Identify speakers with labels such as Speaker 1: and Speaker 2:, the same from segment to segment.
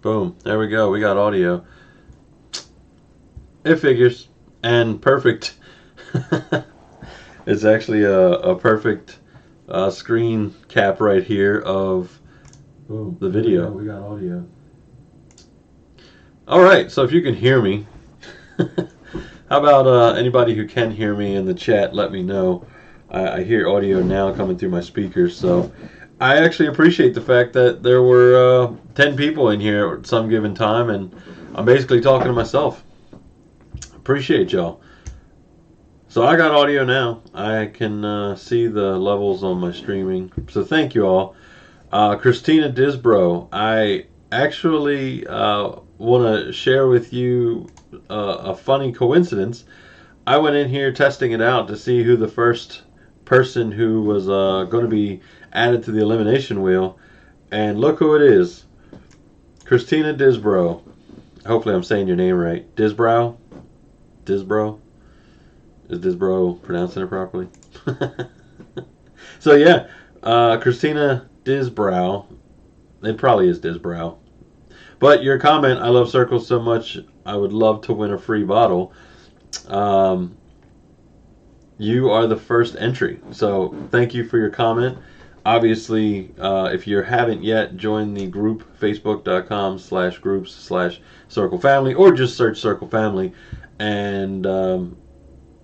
Speaker 1: Boom. There we go. We got audio. It figures. And perfect. It's actually a perfect screen cap right here of
Speaker 2: Boom.
Speaker 1: the video.
Speaker 2: We got audio.
Speaker 1: Alright, so if you can hear me, how about anybody who can hear me in the chat, let me know. I hear audio now coming through my speakers, so I actually appreciate the fact that there were 10 people in here at some given time, and I'm basically talking to myself. Appreciate y'all. So I got audio now. I can see the levels on my streaming, so thank you all. Christina Disbro, I actually want to share with you a funny coincidence. I went in here testing it out to see who the first person who was going to be added to the elimination wheel, and look who it is. Christina Disbro. Hopefully I'm saying your name right. Disbrow? Disbro? Is Disbro pronouncing it properly? So yeah, Christina Disbrow. It probably is Disbrow. But your comment, I love Cirkul so much, I would love to win a free bottle. You are the first entry. So thank you for your comment. Obviously, if you haven't yet, join the group, facebook.com/groups/Cirkul Family, or just search Cirkul Family, and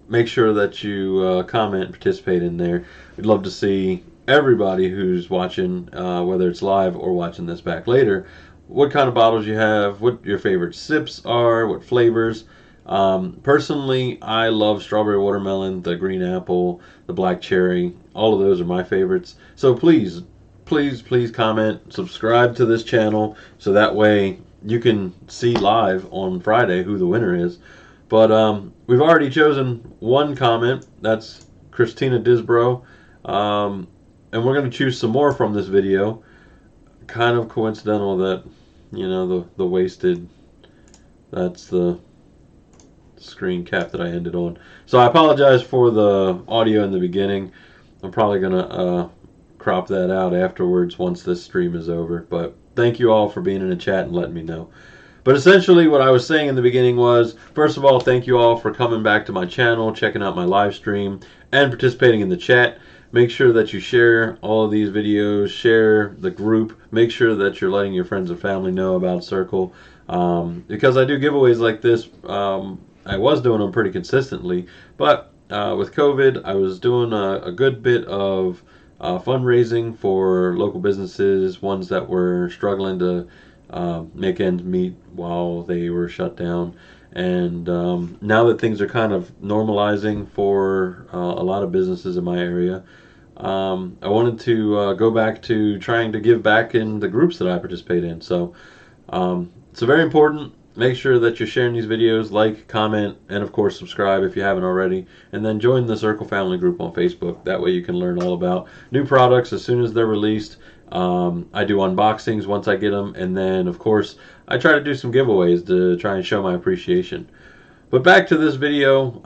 Speaker 1: make sure that you comment and participate in there. We'd love to see everybody who's watching, whether it's live or watching this back later, what kind of bottles you have, what your favorite sips are, what flavors. Personally, I love strawberry watermelon, the green apple, the black cherry. All of those are my favorites. So please, please, please comment, subscribe to this channel, so that way you can see live on Friday who the winner is. But we've already chosen one comment. That's Christina Disbro. And we're going to choose some more from this video. Kind of coincidental that, you know, the wasted, that's the screen cap that I ended on. So I apologize for the audio in the beginning. I'm probably going to crop that out afterwards once this stream is over. But thank you all for being in the chat and letting me know. But essentially what I was saying in the beginning was, first of all, thank you all for coming back to my channel, checking out my live stream, and participating in the chat. Make sure that you share all of these videos, share the group, make sure that you're letting your friends and family know about Cirkul. Because I do giveaways like this, I was doing them pretty consistently, but with COVID, I was doing a good bit of fundraising for local businesses, ones that were struggling to make ends meet while they were shut down. And now that things are kind of normalizing for a lot of businesses in my area, I wanted to go back to trying to give back in the groups that I participate in. So it's very important. Make sure that you're sharing these videos, like, comment, and of course subscribe if you haven't already. And then join the Cirkul Family group on Facebook. That way you can learn all about new products as soon as they're released. I do unboxings once I get them, and then of course I try to do some giveaways to try and show my appreciation. But back to this video.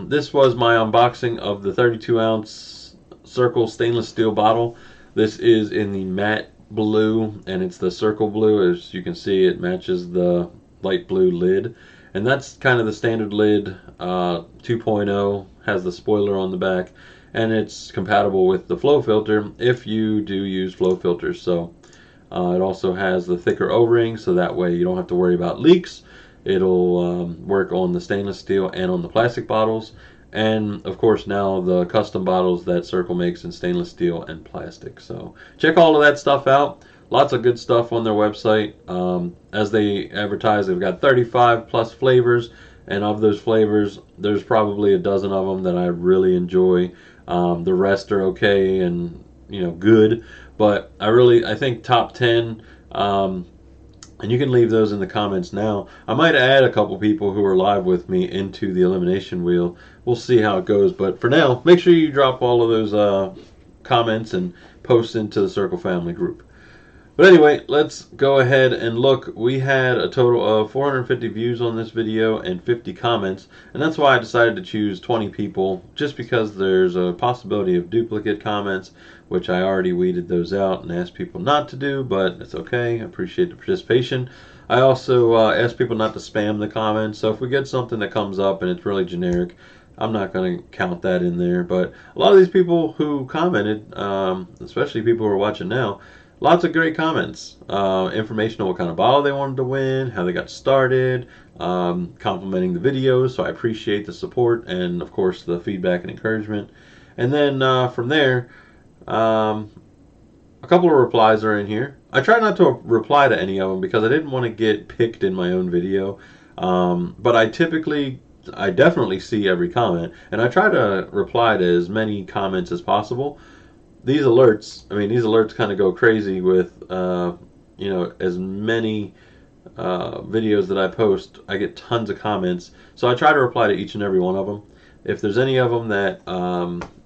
Speaker 1: This was my unboxing of the 32-ounce Cirkul stainless steel bottle. This is in the matte blue, and it's the Cirkul blue. As you can see, it matches the light blue lid, and that's kind of the standard lid. 2.0 has the spoiler on the back, and it's compatible with the flow filter if you do use flow filters. So it also has the thicker O-ring, so that way you don't have to worry about leaks. It'll work on the stainless steel and on the plastic bottles, and of course now the custom bottles that Cirkul makes in stainless steel and plastic. So check all of that stuff out. Lots of good stuff on their website. As they advertise, they've got 35 plus flavors, and of those flavors, there's probably a dozen of them that I really enjoy. The rest are okay and, you know, good, but I think top 10, and you can leave those in the comments now. I might add a couple people who are live with me into the elimination wheel. We'll see how it goes, but for now, make sure you drop all of those comments and post into the Cirkul Family group. But anyway, let's go ahead and look. We had a total of 450 views on this video and 50 comments, and that's why I decided to choose 20 people, just because there's a possibility of duplicate comments, which I already weeded those out and asked people not to do, but it's okay. I appreciate the participation. I also ask people not to spam the comments. So if we get something that comes up and it's really generic, I'm not going to count that in there. But a lot of these people who commented, especially people who are watching now, lots of great comments. Information on what kind of bottle they wanted to win, how they got started, complimenting the videos. So I appreciate the support and, of course, the feedback and encouragement. And then from there, a couple of replies are in here. I try not to reply to any of them because I didn't want to get picked in my own video. But I definitely see every comment, and I try to reply to as many comments as possible. These alerts kind of go crazy with, as many videos that I post. I get tons of comments, so I try to reply to each and every one of them. If there's any of them that,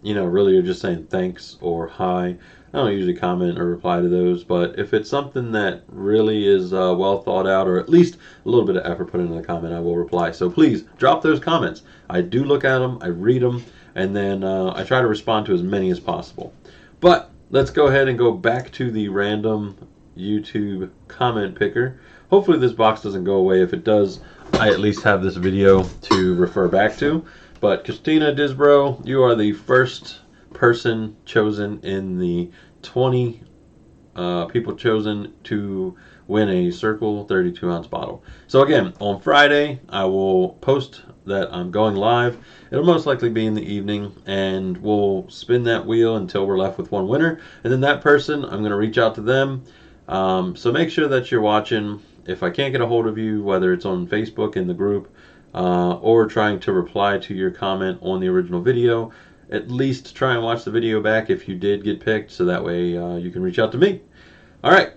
Speaker 1: really are just saying thanks or hi, I don't usually comment or reply to those. But if it's something that really is well thought out, or at least a little bit of effort put into the comment, I will reply. So please drop those comments. I do look at them, I read them, and then I try to respond to as many as possible. But let's go ahead and go back to the random YouTube comment picker. Hopefully this box doesn't go away. If it does, I at least have this video to refer back to. But Christina Disbro, you are the first person chosen in the 20 people chosen to win a Cirkul 32-ounce bottle. So again, on Friday, I will post that I'm going live. It'll most likely be in the evening, and we'll spin that wheel until we're left with one winner. And then that person, I'm going to reach out to them. So make sure that you're watching. If I can't get a hold of you, whether it's on Facebook in the group, or trying to reply to your comment on the original video, at least try and watch the video back if you did get picked, so that way you can reach out to me. Alright,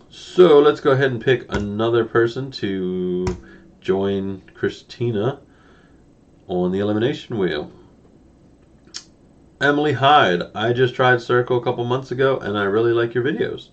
Speaker 1: so let's go ahead and pick another person to join Christina on the elimination wheel. Emily Hyde, I just tried Cirkul a couple months ago and I really like your videos.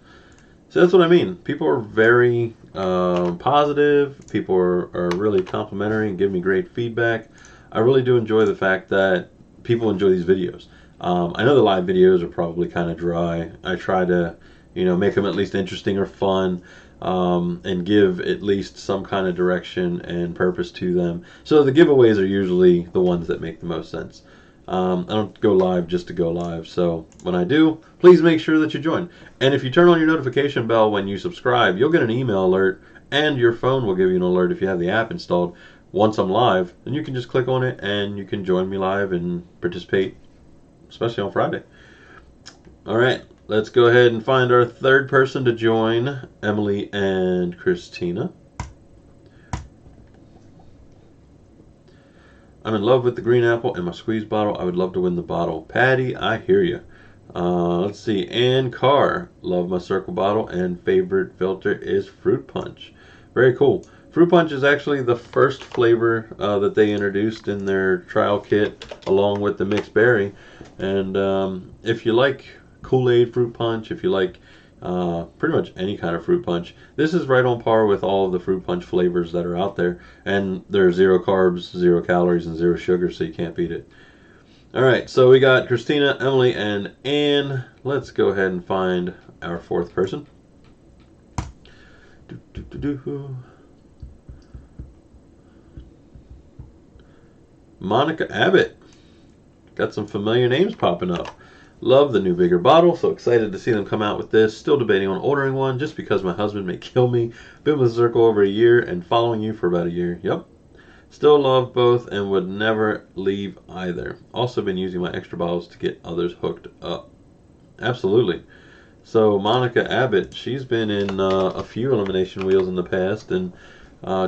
Speaker 1: So that's what I mean. People are very positive. People are really complimentary and give me great feedback. I really do enjoy the fact that people enjoy these videos. I know the live videos are probably kind of dry. I try to, make them at least interesting or fun, and give at least some kind of direction and purpose to them. So the giveaways are usually the ones that make the most sense. I don't go live just to go live. So when I do, please make sure that you join. And if you turn on your notification bell when you subscribe, you'll get an email alert, and your phone will give you an alert if you have the app installed once I'm live. And you can just click on it and you can join me live and participate, especially on Friday. All right, let's go ahead and find our third person to join Emily and Christina. I'm in love with the green apple and my squeeze bottle. I would love to win the bottle. Patty, I hear you. Let's see. Ann Carr, love my Cirkul bottle, and favorite filter is fruit punch. Very cool. Fruit punch is actually the first flavor that they introduced in their trial kit, along with the mixed berry. And if you like Kool-Aid fruit punch, if you like pretty much any kind of fruit punch, this is right on par with all of the fruit punch flavors that are out there. And they're 0 carbs, 0 calories, and 0 sugar, so you can't beat it. Alright, so we got Christina, Emily, and Ann. Let's go ahead and find our fourth person. Monica Abbott. Got some familiar names popping up. Love the new bigger bottle, so excited to see them come out with this. Still debating on ordering one just because my husband may kill me. Been with Cirkul over a year and following you for about a year. Yep. Still love both and would never leave either. Also been using my extra bottles to get others hooked up. Absolutely. So Monica Abbott, she's been in a few elimination wheels in the past and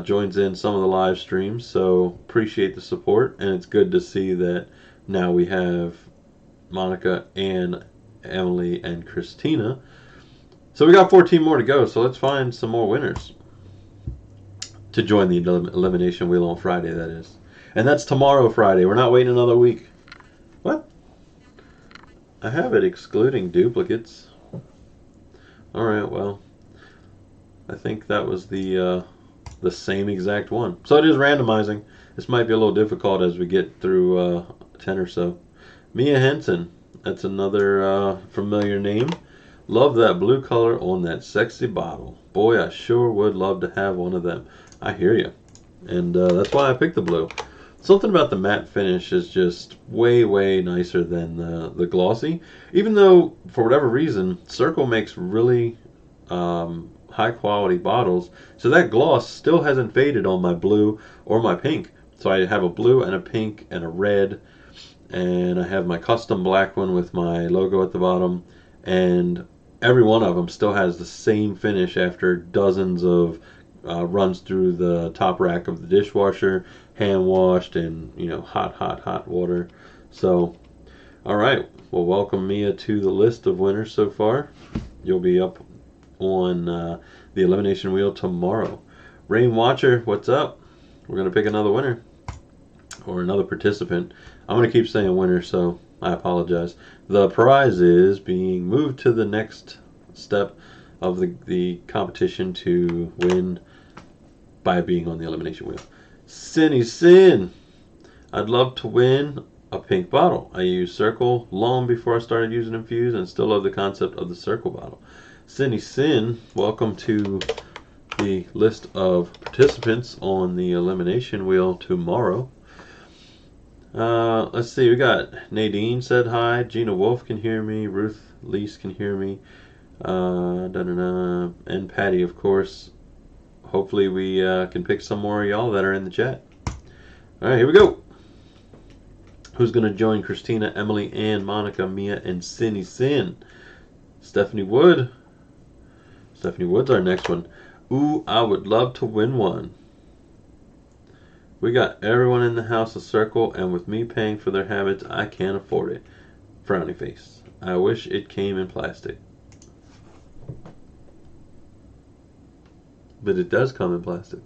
Speaker 1: joins in some of the live streams. So appreciate the support, and it's good to see that now we have Monica and Emily and Christina. So we got 14 more to go, so let's find some more winners to join the elimination wheel on Friday, that is. And that's tomorrow, Friday. We're not waiting another week. What? I have it excluding duplicates. Alright, well, I think that was the same exact one. So it is randomizing. This might be a little difficult as we get through 10 or so. Mia Henson, that's another familiar name. Love that blue color on that sexy bottle. Boy, I sure would love to have one of them. I hear you. And that's why I picked the blue. Something about the matte finish is just way, way nicer than the glossy. Even though, for whatever reason, Cirkul makes really high quality bottles. So that gloss still hasn't faded on my blue or my pink. So I have a blue and a pink and a red. And I have my custom black one with my logo at the bottom. And every one of them still has the same finish after dozens of runs through the top rack of the dishwasher, hand washed, and hot, hot, hot water. So, all right. Well, welcome Mia to the list of winners so far. You'll be up on the elimination wheel tomorrow. Rain Watcher, what's up? We're gonna pick another winner or another participant. I'm gonna keep saying winner, so I apologize. The prize is being moved to the next step of the competition to win by being on the elimination wheel. Cinny Sin, I'd love to win a pink bottle. I used Cirkul long before I started using Infuse and still love the concept of the Cirkul bottle. Cinny Sin, welcome to the list of participants on the elimination wheel tomorrow. Let's see, we got Nadine said hi, Gina Wolf can hear me, Ruth Lease can hear me, and Patty, of course. Hopefully we can pick some more of y'all that are in the chat. Alright, here we go. Who's going to join Christina, Emily, Ann, Monica, Mia, and Cinny Sin? Stephanie Wood. Stephanie Wood's our next one. Ooh, I would love to win one. We got everyone in the house a Cirkul, and with me paying for their habits, I can't afford it. Frowny face. I wish it came in plastic. But it does come in plastic.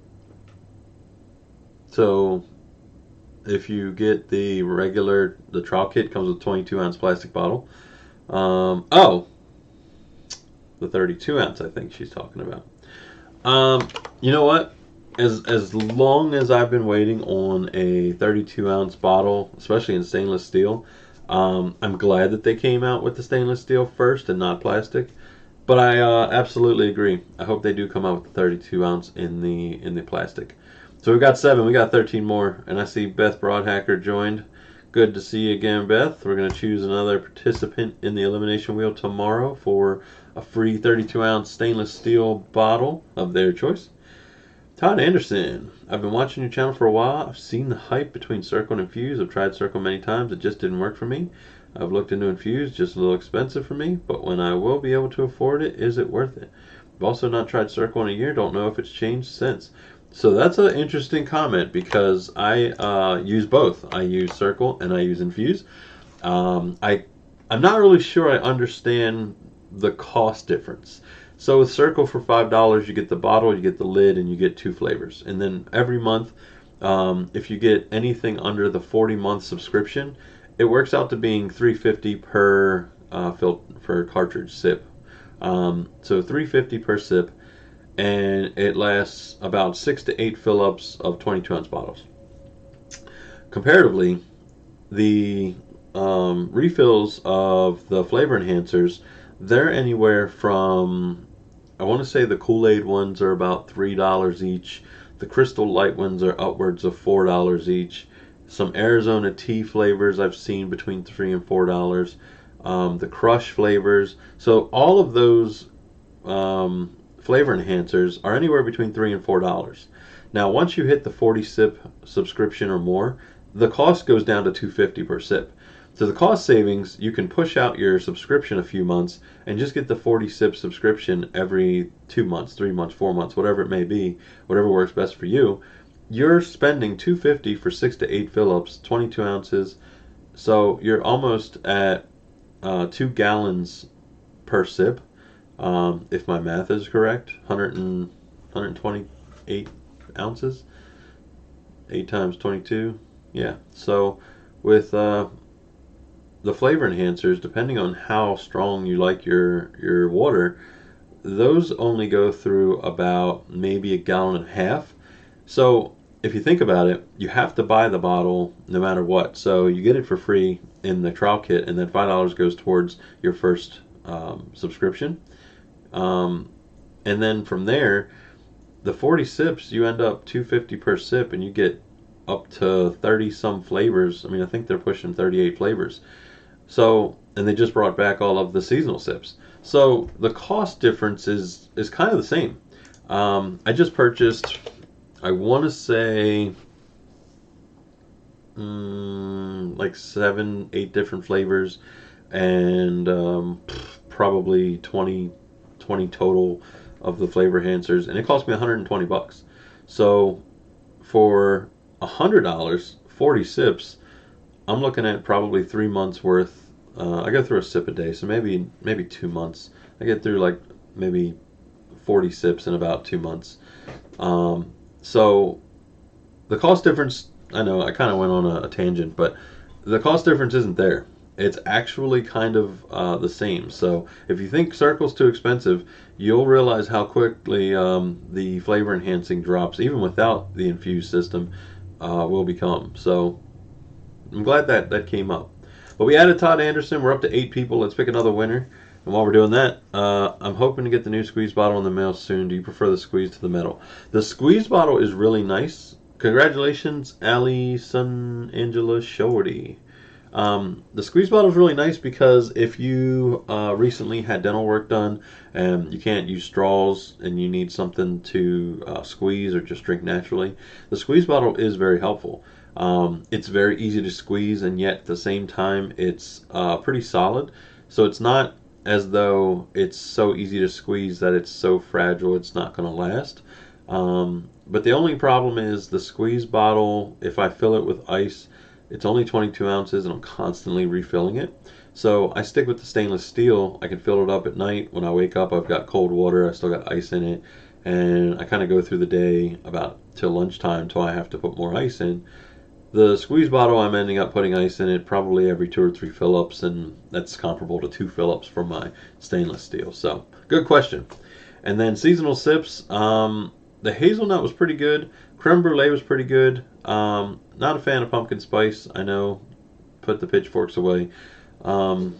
Speaker 1: So if you get the trial kit comes with a 22-ounce plastic bottle. The 32-ounce I think she's talking about. You know what? As long as I've been waiting on a 32-ounce bottle, especially in stainless steel, I'm glad that they came out with the stainless steel first and not plastic. But I absolutely agree. I hope they do come out with the 32-ounce in the plastic. So we've got 7. We got 13 more. And I see Beth Broadhacker joined. Good to see you again, Beth. We're going to choose another participant in the elimination wheel tomorrow for a free 32-ounce stainless steel bottle of their choice. Todd Anderson. I've been watching your channel for a while. I've seen the hype between Cirkul and Infuse. I've tried Cirkul many times. It just didn't work for me. I've looked into Infuse, just a little expensive for me, but when I will be able to afford it, is it worth it? I've also not tried Cirkul in a year, don't know if it's changed since. So that's an interesting comment because I use both. I use Cirkul and I use Infuse. I'm not really sure I understand the cost difference. So with Cirkul for $5, you get the bottle, you get the lid, and you get 2 flavors. And then every month, if you get anything under the 40-month subscription, it works out to being $3.50 per cartridge sip. So $3.50 per sip, and it lasts about 6 to 8 fill-ups of 22-ounce bottles. Comparatively, the refills of the flavor enhancers, they're anywhere from, I want to say the Kool-Aid ones are about $3 each. The Crystal Light ones are upwards of $4 each. Some Arizona tea flavors I've seen between $3 and $4. The Crush flavors. So all of those flavor enhancers are anywhere between $3 and $4. Now once you hit the 40 sip subscription or more, the cost goes down to $2.50 per sip. So the cost savings, you can push out your subscription a few months and just get the 40 sip subscription every 2 months, 3 months, 4 months, whatever it may be, whatever works best for you. You're spending $2.50 for 6 to 8 fill-ups, 22 ounces. So you're almost at 2 gallons per sip, if my math is correct. 128 ounces, 8 times 22. Yeah. So with the flavor enhancers, depending on how strong you like your water, those only go through about maybe 1.5 gallons. So if you think about it, you have to buy the bottle no matter what. So you get it for free in the trial kit, and then $5 goes towards your first subscription. And then from there, the 40 sips, you end up $2.50 per sip, and you get up to 30 some flavors. I mean, I think they're pushing 38 flavors. So, and they just brought back all of the seasonal sips. So the cost difference is kind of the same. I just purchased, I want to say, like 7, 8 different flavors, and probably 20 total of the flavor enhancers, and it cost me $120. So for $100, 40 sips, I'm looking at probably 3 months worth. I go through a sip a day, so maybe 2 months. I get through like maybe 40 sips in about 2 months. So the cost difference, I know I kind of went on a tangent, but the cost difference isn't there. It's actually kind of the same. So if you think Cirkul's too expensive, you'll realize how quickly the flavor enhancing drops, even without the infused system, will become. So I'm glad that came up. But we added Todd Anderson. We're up to 8 people. Let's pick another winner. And while we're doing that, I'm hoping to get the new squeeze bottle in the mail soon. Do you prefer the squeeze to the metal? The squeeze bottle is really nice. Congratulations, Allison Angela Shorty. The squeeze bottle is really nice because if you recently had dental work done and you can't use straws and you need something to squeeze or just drink naturally, the squeeze bottle is very helpful. It's very easy to squeeze, and yet at the same time it's pretty solid. So it's not as though it's so easy to squeeze that it's so fragile it's not going to last. But the only problem is the squeeze bottle, if I fill it with ice, it's only 22 ounces and I'm constantly refilling it. So I stick with the stainless steel. I can fill it up at night. When I wake up, I've got cold water. I still got ice in it. And I kind of go through the day about till lunchtime until I have to put more ice in. The squeeze bottle, I'm ending up putting ice in it probably every 2 or 3 fill-ups, and that's comparable to 2 fill-ups for my stainless steel. So, good question. And then seasonal sips, the hazelnut was pretty good. Creme brulee was pretty good. Not a fan of pumpkin spice. I know, put the pitchforks away. But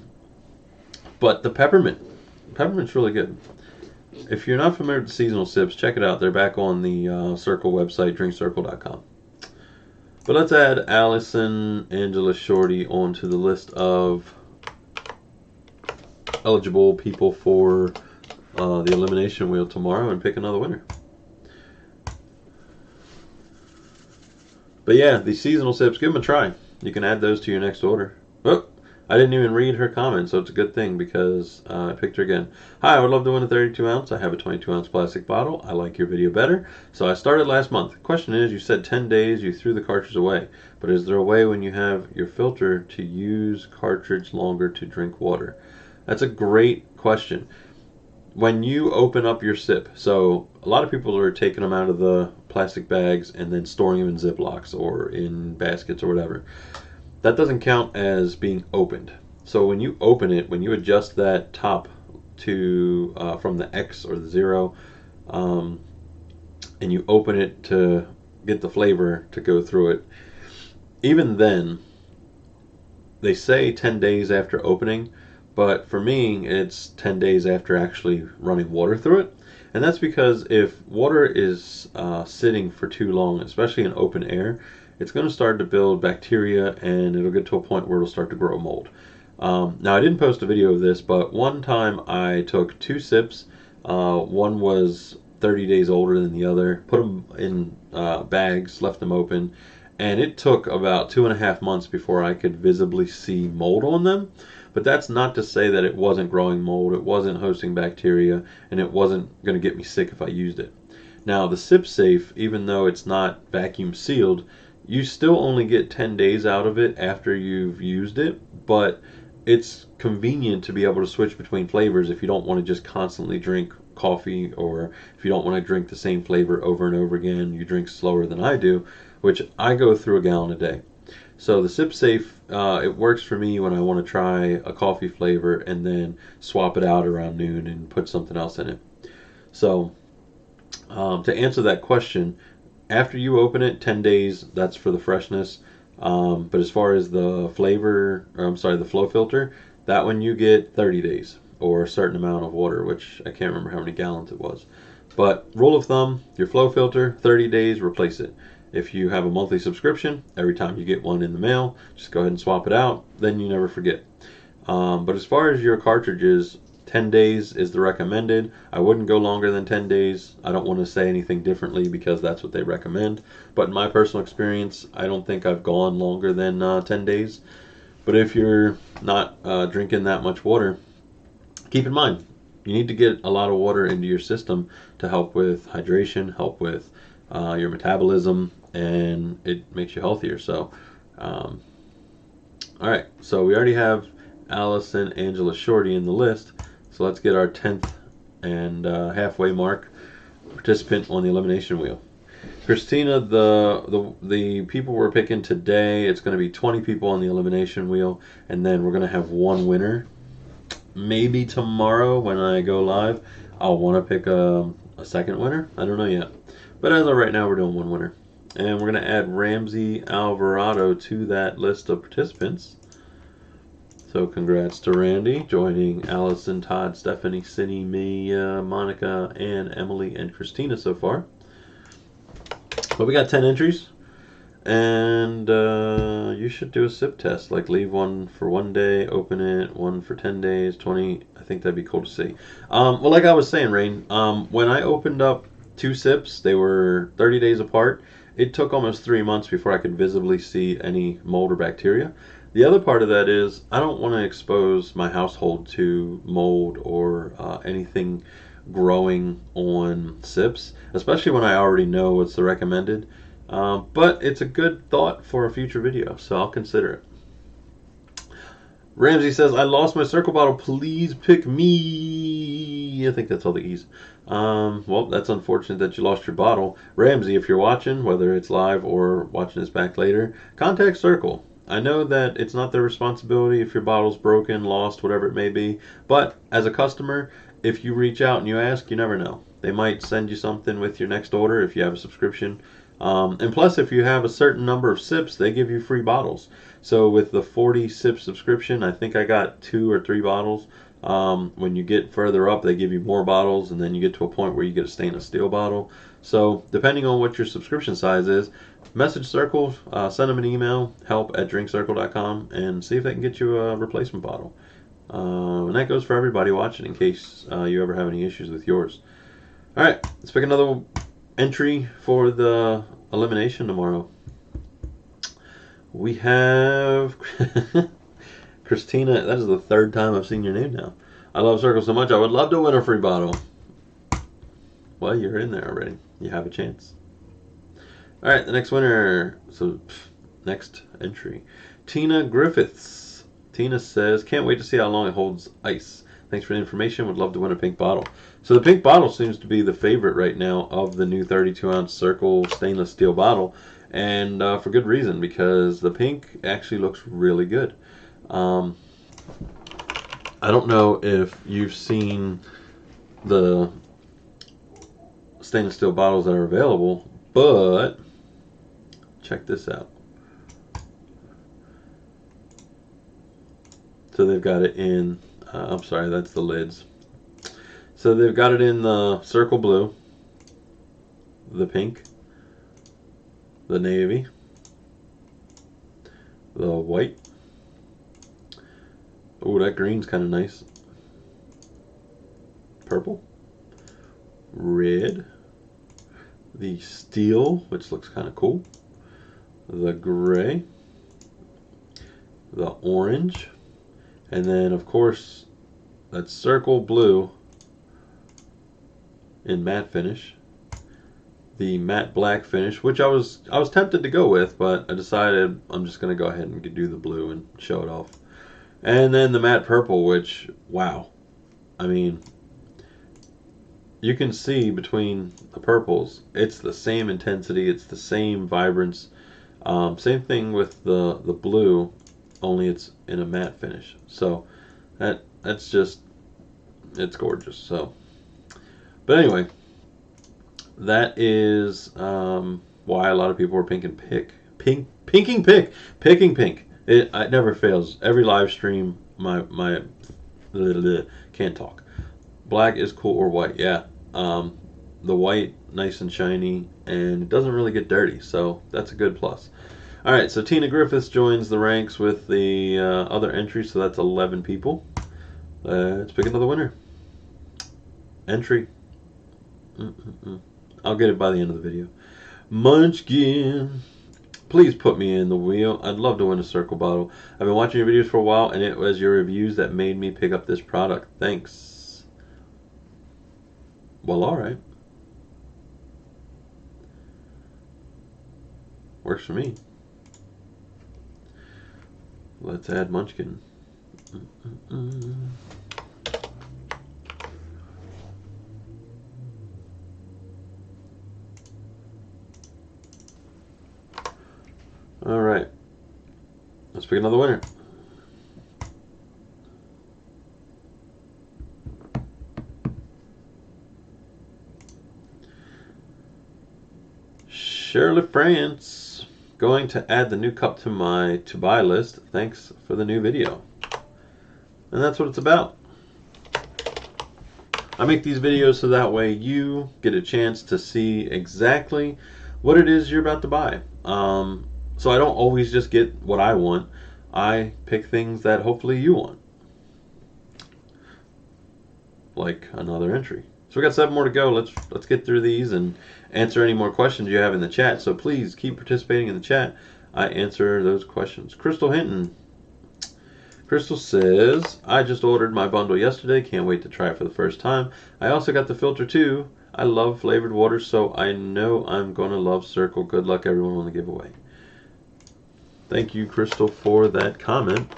Speaker 1: the peppermint's really good. If you're not familiar with the seasonal sips, check it out. They're back on the Cirkul website, drinkcirkul.com. But let's add Allison Angela Shorty onto the list of eligible people for the elimination wheel tomorrow and pick another winner. But yeah, the seasonal sips, give them a try. You can add those to your next order. Oh, I didn't even read her comment, so it's a good thing because I picked her again. Hi, I would love to win a 32 ounce. I have a 22 ounce plastic bottle. I like your video better. So I started last month. Question is, you said 10 days you threw the cartridge away. But is there a way when you have your filter to use cartridge longer to drink water? That's a great question. When you open up your sip, so a lot of people are taking them out of the plastic bags and then storing them in Ziplocs or in baskets or whatever. That doesn't count as being opened. So when you open it, when you adjust that top to from the X or the 0, and you open it to get the flavor to go through it, even then, they say 10 days after opening, but for me, it's 10 days after actually running water through it. And that's because if water is sitting for too long, especially in open air, it's going to start to build bacteria and it'll get to a point where it'll start to grow mold. Now, I didn't post a video of this, but one time I took 2 sips. One was 30 days older than the other, put them in bags, left them open, and it took about 2.5 months before I could visibly see mold on them. But that's not to say that it wasn't growing mold, it wasn't hosting bacteria, and it wasn't going to get me sick if I used it. Now, the Sip Safe, even though it's not vacuum sealed, you still only get 10 days out of it after you've used it, but it's convenient to be able to switch between flavors if you don't want to just constantly drink coffee, or if you don't want to drink the same flavor over and over again, you drink slower than I do, which I go through a gallon a day. So the Sip Safe, it works for me when I want to try a coffee flavor and then swap it out around noon and put something else in it. So to answer that question, after you open it, 10 days, that's for the freshness. But as far as the flavor, or I'm sorry, the flow filter, that one you get 30 days. or a certain amount of water, which I can't remember how many gallons it was. But rule of thumb, your flow filter, 30 days, replace it. If you have a monthly subscription, every time you get one in the mail, just go ahead and swap it out. Then you never forget. But as far as your cartridges, 10 days is the recommended. I wouldn't go longer than 10 days. I don't want to say anything differently because that's what they recommend. But in my personal experience, I don't think I've gone longer than 10 days. But if you're not drinking that much water, keep in mind, you need to get a lot of water into your system to help with hydration, help with your metabolism, and it makes you healthier. So, all right, so we already have Allison, Angela, Shorty in the list. So let's get our 10th and halfway mark participant on the elimination wheel. Christina, the people we're picking today, it's going to be 20 people on the elimination wheel, and then we're going to have one winner. Maybe tomorrow when I go live, I'll want to pick a second winner. I don't know yet. But as of right now, we're doing one winner. And we're going to add Ramsey Alvarado to that list of participants. So congrats to Randy, joining Allison, Todd, Stephanie, Cindy, me, Monica, and Emily, and Christina so far. But we got 10 entries. And you should do a sip test, like leave one for 1 day, open it, one for 10 days, 20. I think that'd be cool to see. Well, like I was saying, Rain, when I opened up 2 sips, they were 30 days apart. It took almost 3 months before I could visibly see any mold or bacteria. The other part of that is I don't want to expose my household to mold or anything growing on sips, especially when I already know what's the recommended. But it's a good thought for a future video, so I'll consider it. Ramsey says, I lost my Cirkul bottle. Please pick me. I think that's all the E's. Well, that's unfortunate that you lost your bottle. Ramsey, if you're watching, whether it's live or watching this back later, contact Cirkul. I know that it's not their responsibility if your bottle's broken, lost, whatever it may be. But as a customer, if you reach out and you ask, you never know. They might send you something with your next order if you have a subscription. And plus, if you have a certain number of sips, they give you free bottles. So with the 40 sip subscription, I think I got 2 or 3 bottles. When you get further up, they give you more bottles, and then you get to a point where you get a stainless steel bottle. So depending on what your subscription size is, message Cirkul, send them an email, help@drinkcirkul.com, and see if they can get you a replacement bottle. And that goes for everybody watching in case you ever have any issues with yours. All right, let's pick another entry for the elimination tomorrow. We have Christina. That is the 3rd time I've seen your name now. I love Cirkul so much, I would love to win a free bottle. Well, you're in there already. You have a chance. All right, the next winner. So, next entry. Tina Griffiths. Tina says, can't wait to see how long it holds ice. Thanks for the information. Would love to win a pink bottle. So the pink bottle seems to be the favorite right now of the new 32-ounce Cirkul stainless steel bottle. And for good reason, because the pink actually looks really good. I don't know if you've seen the stainless steel bottles that are available, but check this out. So they've got it in, I'm sorry, that's the lids. So they've got it in the Cirkul blue, the pink, the navy, the white. Oh, that green's kind of nice. Purple, red, the steel, which looks kind of cool, the gray, the orange, and then of course that's Cirkul blue in matte finish, the matte black finish, which I was tempted to go with, but I decided I'm just going to go ahead and do the blue and show it off. And then the matte purple, which, wow, I mean, you can see between the purples, it's the same intensity, it's the same vibrance. Same thing with the blue, only it's in a matte finish. So that's just, it's gorgeous. So, but anyway, that is why a lot of people are picking pink. It never fails. Every live stream, my Can't talk. Black is cool or white, yeah. The white, nice and shiny, and it doesn't really get dirty, so that's a good plus. All right, so Tina Griffiths joins the ranks with the other entries, so that's 11 people. Let's pick another winner. Entry. I'll get it by the end of the video. Munchkin. Please put me in the wheel. I'd love to win a Cirkul bottle. I've been watching your videos for a while, and it was your reviews that made me pick up this product. Thanks. Well, alright. Works for me. Let's add Munchkin. Alright. Let's pick another winner. Shirley France. Going to add the new cup to my to buy list. Thanks for the new video. And that's what it's about. I make these videos so that way you get a chance to see exactly what it is you're about to buy. So I don't always just get what I want. I pick things that hopefully you want. Like another entry. So we got 7 more to go. Let's get through these and answer any more questions you have in the chat. So please keep participating in the chat. I answer those questions. Crystal Hinton. Crystal says, I just ordered my bundle yesterday. Can't wait to try it for the first time. I also got the filter too. I love flavored water, so I know I'm going to love Cirkul. Good luck everyone on the giveaway. Thank you, Crystal, for that comment.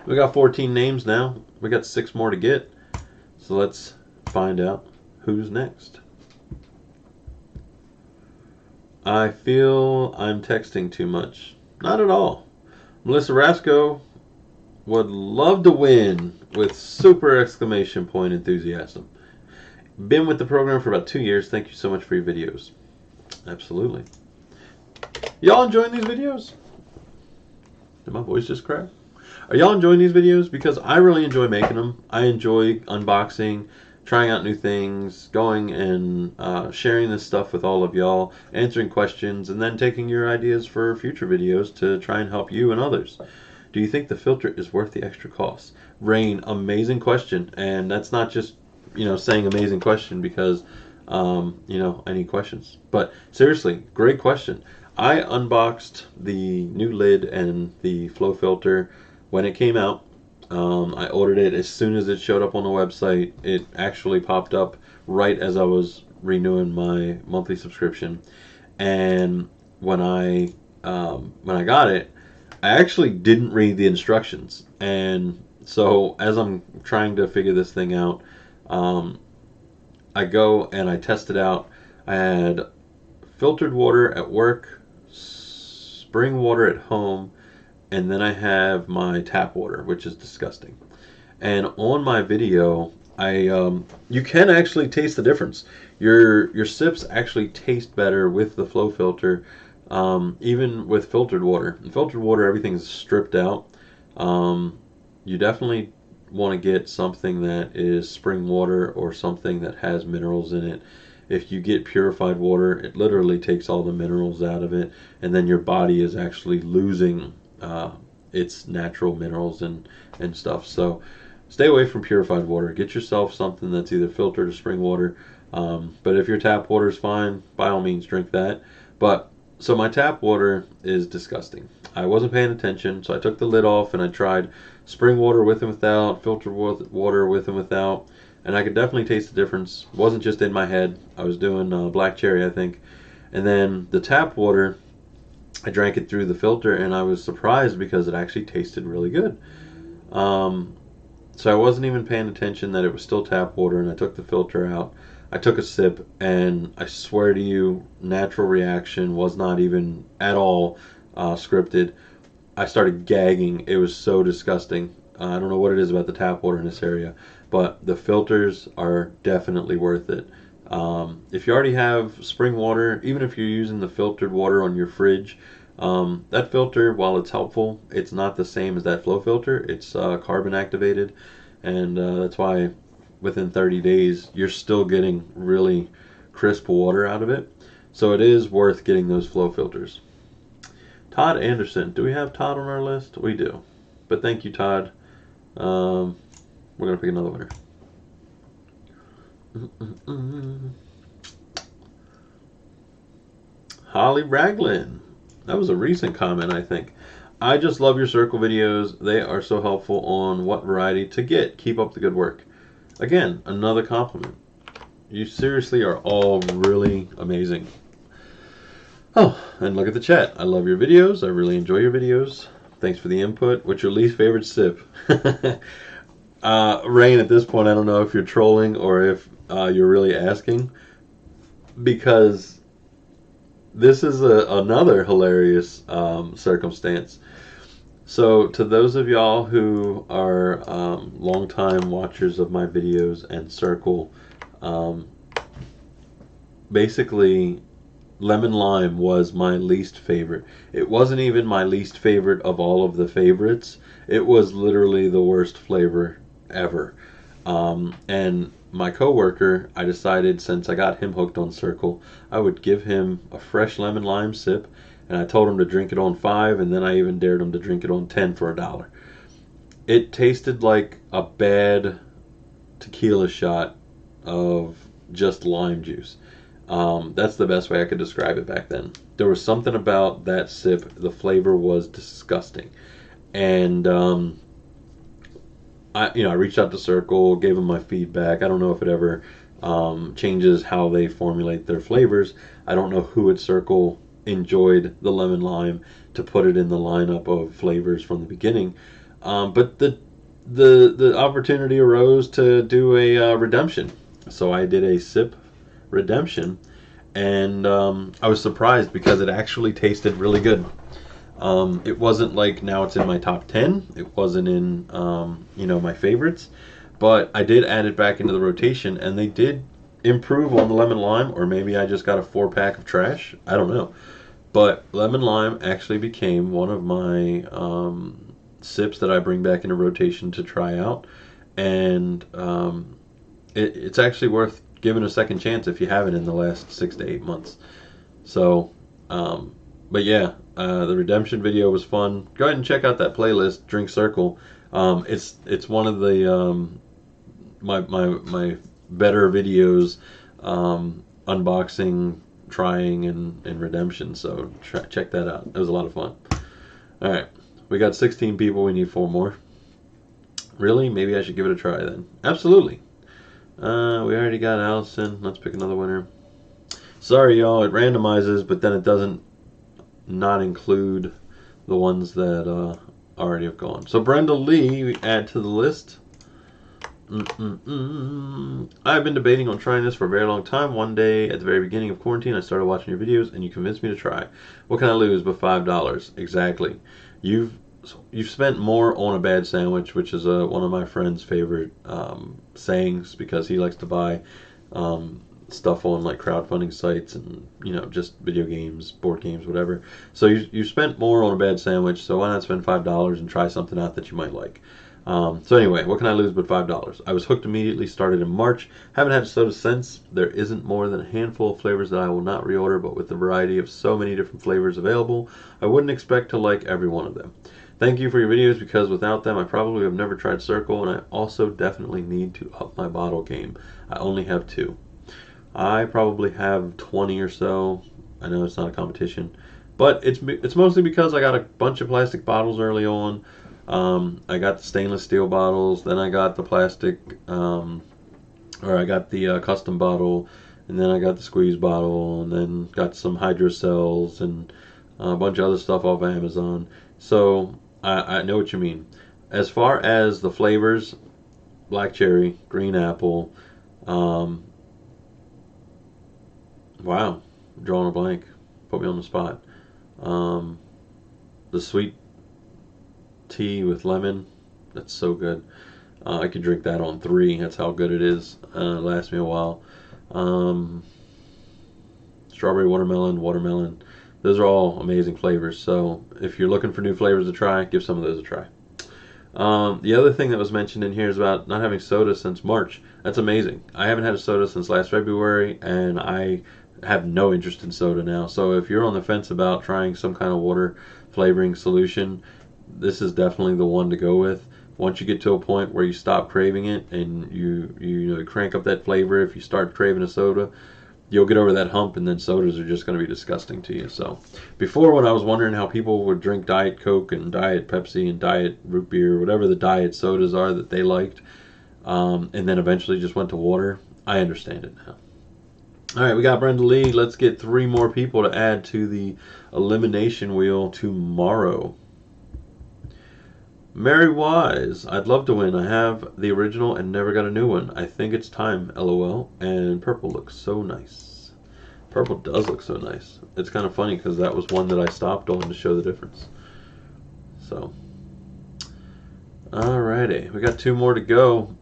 Speaker 1: We got 14 names now. We got 6 more to get. So let's find out who's next. I feel I'm texting too much. Not at all. Melissa Rasco would love to win with super exclamation point enthusiasm. Been with the program for about 2 years. Thank you so much for your videos. Absolutely. Y'all enjoying these videos? Did my voice just crack? Are y'all enjoying these videos? Because I really enjoy making them. I enjoy unboxing, trying out new things, going and sharing this stuff with all of y'all, answering questions, and then taking your ideas for future videos to try and help you and others. Do you think the filter is worth the extra cost? Rain, amazing question. And that's not just, saying amazing question because, I need questions. But seriously, great question. I unboxed the new lid and the flow filter when it came out. I ordered it as soon as it showed up on the website. It actually popped up right as I was renewing my monthly subscription. And when I got it, I actually didn't read the instructions. And so as I'm trying to figure this thing out, I go and I test it out. I had filtered water at work, spring water at home, and then I have my tap water, which is disgusting. And on my video, you can actually taste the difference. Your sips actually taste better with the flow filter, even with filtered water. In filtered water, everything is stripped out. You definitely want to get something that is spring water or something that has minerals in it. If you get purified water, it literally takes all the minerals out of it, and then your body is actually losing its natural minerals and stuff. So stay away from purified water. Get yourself something that's either filtered or spring water. But if your tap water is fine, by all means drink that. But so my tap water is disgusting. I wasn't paying attention, so I took the lid off and I tried spring water with and without, filtered water with and without, and I could definitely taste the difference. It wasn't just in my head. I was doing black cherry, I think. And then the tap water, I drank it through the filter, and I was surprised because it actually tasted really good. So I wasn't even paying attention that it was still tap water, and I took the filter out. I took a sip, and I swear to you, natural reaction, was not even at all scripted. I started gagging. It was so disgusting. I don't know what it is about the tap water in this area, but the filters are definitely worth it. If you already have spring water, even if you're using the filtered water on your fridge, that filter, while it's helpful, it's not the same as that flow filter. It's carbon activated, and that's why within 30 days you're still getting really crisp water out of it. So it is worth getting those flow filters. Todd Anderson. Do we have Todd on our list? We do. But thank you, Todd. We're going to pick another winner. Holly Raglan. That was a recent comment, I think. I just love your Cirkul videos. They are so helpful on what variety to get. Keep up the good work. Again, another compliment. You seriously are all really amazing. Oh, and look at the chat. I love your videos. I really enjoy your videos. Thanks for the input. What's your least favorite sip? Rain, at this point, I don't know if you're trolling or if you're really asking, because this is another hilarious circumstance. So to those of y'all who are longtime watchers of my videos and Cirkul, basically lemon lime was my least favorite. It wasn't even my least favorite of all of the favorites. It was literally the worst flavor ever. And my coworker, I decided, since I got him hooked on Cirkul, I would give him a fresh lemon lime sip, and I told him to drink it on 5, and then I even dared him to drink it on 10 for $1. It tasted like a bad tequila shot of just lime juice. That's the best way I could describe it back then. There was something about that sip. The flavor was disgusting. And I reached out to Cirkul, gave them my feedback. I don't know if it ever changes how they formulate their flavors. I don't know who at Cirkul enjoyed the lemon lime to put it in the lineup of flavors from the beginning. But the opportunity arose to do a redemption. So I did a sip redemption, and I was surprised because it actually tasted really good. It wasn't like now it's in my top 10. It wasn't in my favorites, but I did add it back into the rotation, and they did improve on the lemon lime, or maybe I just got a 4-pack of trash. I don't know, but lemon lime actually became one of my sips that I bring back into rotation to try out, and it's actually worth giving a second chance if you haven't in the last 6 to 8 months. So, but yeah, the redemption video was fun. Go ahead and check out that playlist, Drink Cirkul. It's one of the my better videos, unboxing, trying, and redemption. So check that out. It was a lot of fun. All right, we got 16 people. We need 4 more. Really? Maybe I should give it a try then. Absolutely. We already got Allison. Let's pick another winner. Sorry, y'all. It randomizes, but then it doesn't not include the ones that already have gone. So Brenda Lee, we add to the list. I've been debating on trying this for a very long time. One day at the very beginning of quarantine, I started watching your videos, and you convinced me to try. What can I lose but $5? Exactly. You've spent more on a bad sandwich, which is one of my friend's favorite sayings, because he likes to buy stuff on like crowdfunding sites and just video games, board games, whatever. So you spent more on a bad sandwich, so why not spend $5 and try something out that you might like? So anyway, what can I lose but $5? I was hooked immediately, started in March. Haven't had soda since. There isn't more than a handful of flavors that I will not reorder, but with the variety of so many different flavors available, I wouldn't expect to like every one of them. Thank you for your videos, because without them I probably have never tried Cirkul, and I also definitely need to up my bottle game. I only have 2. I probably have 20 or so. I know it's not a competition, but it's mostly because I got a bunch of plastic bottles early on. I got the stainless steel bottles, then I got the plastic, I got the custom bottle, and then I got the squeeze bottle, and then got some hydrocells and a bunch of other stuff off of Amazon. So I know what you mean. As far as the flavors, black cherry, green apple, wow, drawing a blank, put me on the spot. The sweet tea with lemon, that's so good. I could drink that on 3. That's how good it is. Lasts me a while. Strawberry watermelon. Those are all amazing flavors. So if you're looking for new flavors to try, give some of those a try. The other thing that was mentioned in here is about not having soda since March. That's amazing. I haven't had a soda since last February, and I have no interest in soda now. So if you're on the fence about trying some kind of water flavoring solution, this is definitely the one to go with. Once you get to a point where you stop craving it and you crank up that flavor, if you start craving a soda, you'll get over that hump, and then sodas are just going to be disgusting to you. So before, when I was wondering how people would drink Diet Coke and Diet Pepsi and Diet Root Beer, whatever the diet sodas are that they liked, and then eventually just went to water, I understand it now. All right, we got Brenda Lee. Let's get 3 more people to add to the elimination wheel tomorrow. Mary Wise, I'd love to win. I have the original and never got a new one. I think it's time, LOL. And purple looks so nice. Purple does look so nice. It's kind of funny because that was one that I stopped on to show the difference. So, alrighty, we got 2 more to go.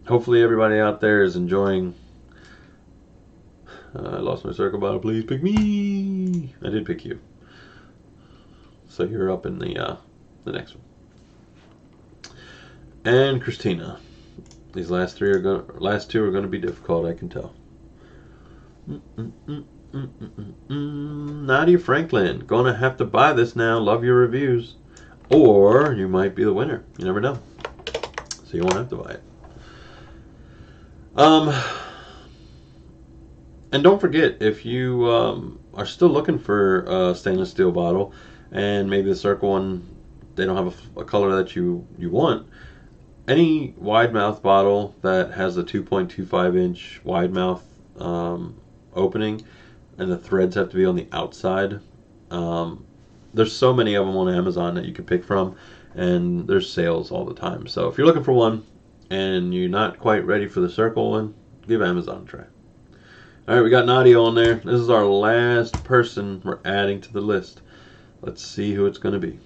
Speaker 1: Hopefully everybody out there is enjoying. I lost my Cirkul bottle. Please pick me. I did pick you. So you're up in the next one. And Christina. These last 2 are going to be difficult, I can tell. Nadia Franklin. Gonna have to buy this now. Love your reviews. Or you might be the winner. You never know. So you won't have to buy it. And don't forget, if you are still looking for a stainless steel bottle, and maybe the Cirkul one, they don't have a color that you want, any wide mouth bottle that has a 2.25 inch wide mouth opening, and the threads have to be on the outside, there's so many of them on Amazon that you can pick from, and there's sales all the time. So if you're looking for one and you're not quite ready for the Cirkul one, give Amazon a try. Alright, we got Nadia on there. This is our last person we're adding to the list. Let's see who it's going to be.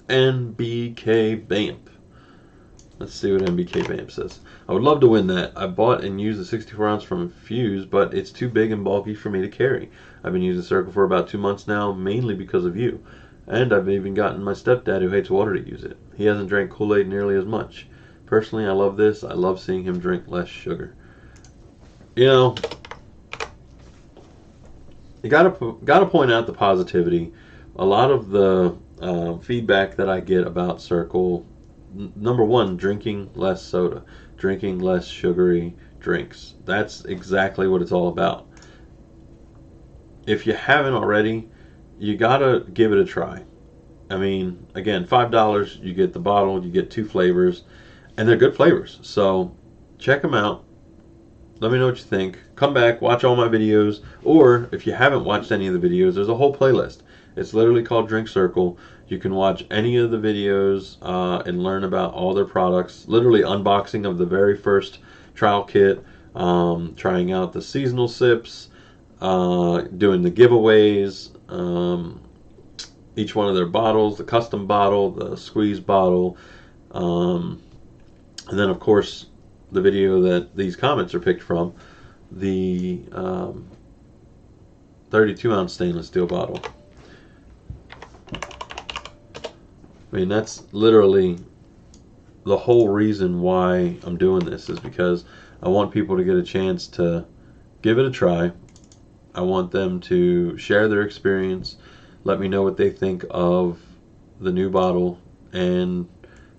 Speaker 1: NBK Vamp. Let's see what NBK Vamp says. I would love to win that. I bought and used the 64 ounce from Fuse, but it's too big and bulky for me to carry. I've been using Cirkul for about 2 months now, mainly because of you. And I've even gotten my stepdad, who hates water, to use it. He hasn't drank Kool-Aid nearly as much. Personally, I love this. I love seeing him drink less sugar. You know, you gotta point out the positivity. A lot of the feedback that I get about Cirkul, number one, drinking less soda, drinking less sugary drinks. That's exactly what it's all about. If you haven't already, you gotta give it a try. I mean, again, $5, you get the bottle, you get 2 flavors, and they're good flavors. So check them out. Let me know what you think. Come back, watch all my videos, or if you haven't watched any of the videos, there's a whole playlist. It's literally called Drink Cirkul. You can watch any of the videos and learn about all their products. Literally unboxing of the very first trial kit, trying out the seasonal sips, doing the giveaways, each one of their bottles, the custom bottle, the squeeze bottle, and then of course the video that these comments are picked from, the 32 ounce stainless steel bottle. I mean, that's literally the whole reason why I'm doing this, is because I want people to get a chance to give it a try. I want them to share their experience, let me know what they think of the new bottle, and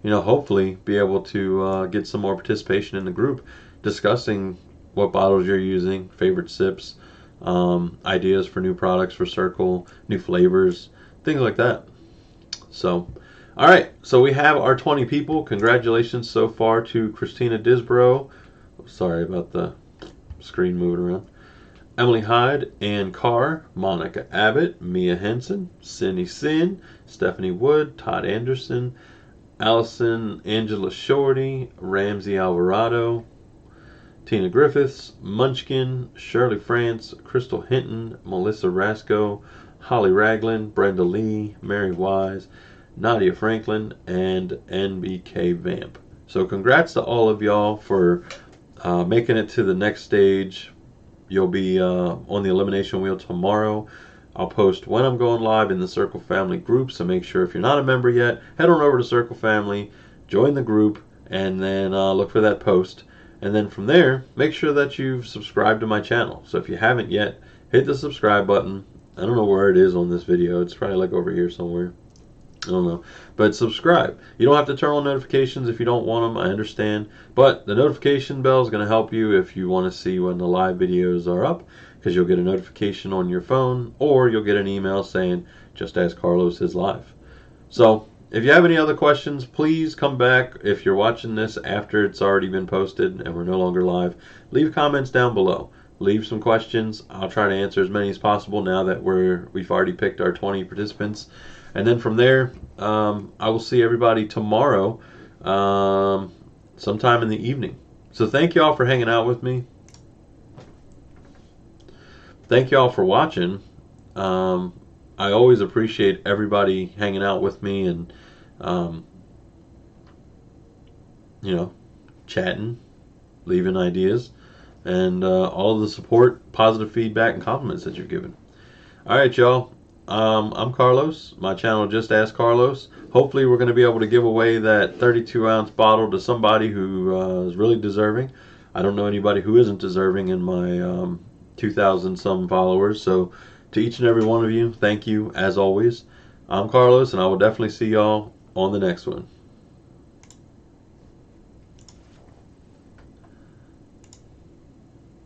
Speaker 1: hopefully be able to get some more participation in the group, discussing what bottles you're using, favorite sips, ideas for new products for Cirkul, new flavors, things like that. So, all right, so we have our 20 people. Congratulations so far to Christina Disbrow. Sorry about the screen moving around. Emily Hyde, Ann Carr, Monica Abbott, Mia Henson, Cindy Sin, Stephanie Wood, Todd Anderson, Allison Angela Shorty, Ramsey Alvarado, Tina Griffiths, Munchkin, Shirley France, Crystal Hinton, Melissa Rasco, Holly Ragland, Brenda Lee, Mary Wise, Nadia Franklin, and NBK Vamp. So congrats to all of y'all for making it to the next stage. You'll be on the elimination wheel tomorrow. I'll post when I'm going live in the Cirkul family group, so make sure if you're not a member yet, head on over to Cirkul family, join the group, and then look for that post. And then from there, make sure that you've subscribed to my channel. So if you haven't yet, hit the subscribe button. I don't know where it is on this video. It's probably like over here somewhere. I don't know. But subscribe. You don't have to turn on notifications if you don't want them. I understand. But the notification bell is going to help you if you want to see when the live videos are up, because you'll get a notification on your phone, or you'll get an email saying, just ask Carlos is live. So if you have any other questions, please come back. If you're watching this after it's already been posted and we're no longer live, leave comments down below. Leave some questions. I'll try to answer as many as possible now that we've already picked our 20 participants. And then from there, I will see everybody tomorrow sometime in the evening. So thank you all for hanging out with me. Thank you all for watching. I always appreciate everybody hanging out with me and, chatting, leaving ideas, and all of the support, positive feedback, and compliments that you've given. All right, y'all. I'm Carlos. My channel, Just Ask Carlos. Hopefully, we're going to be able to give away that 32-ounce bottle to somebody who is really deserving. I don't know anybody who isn't deserving in my 2,000 some followers. So to each and every one of you, thank you as always. I'm Carlos, and I will definitely see y'all on the next one.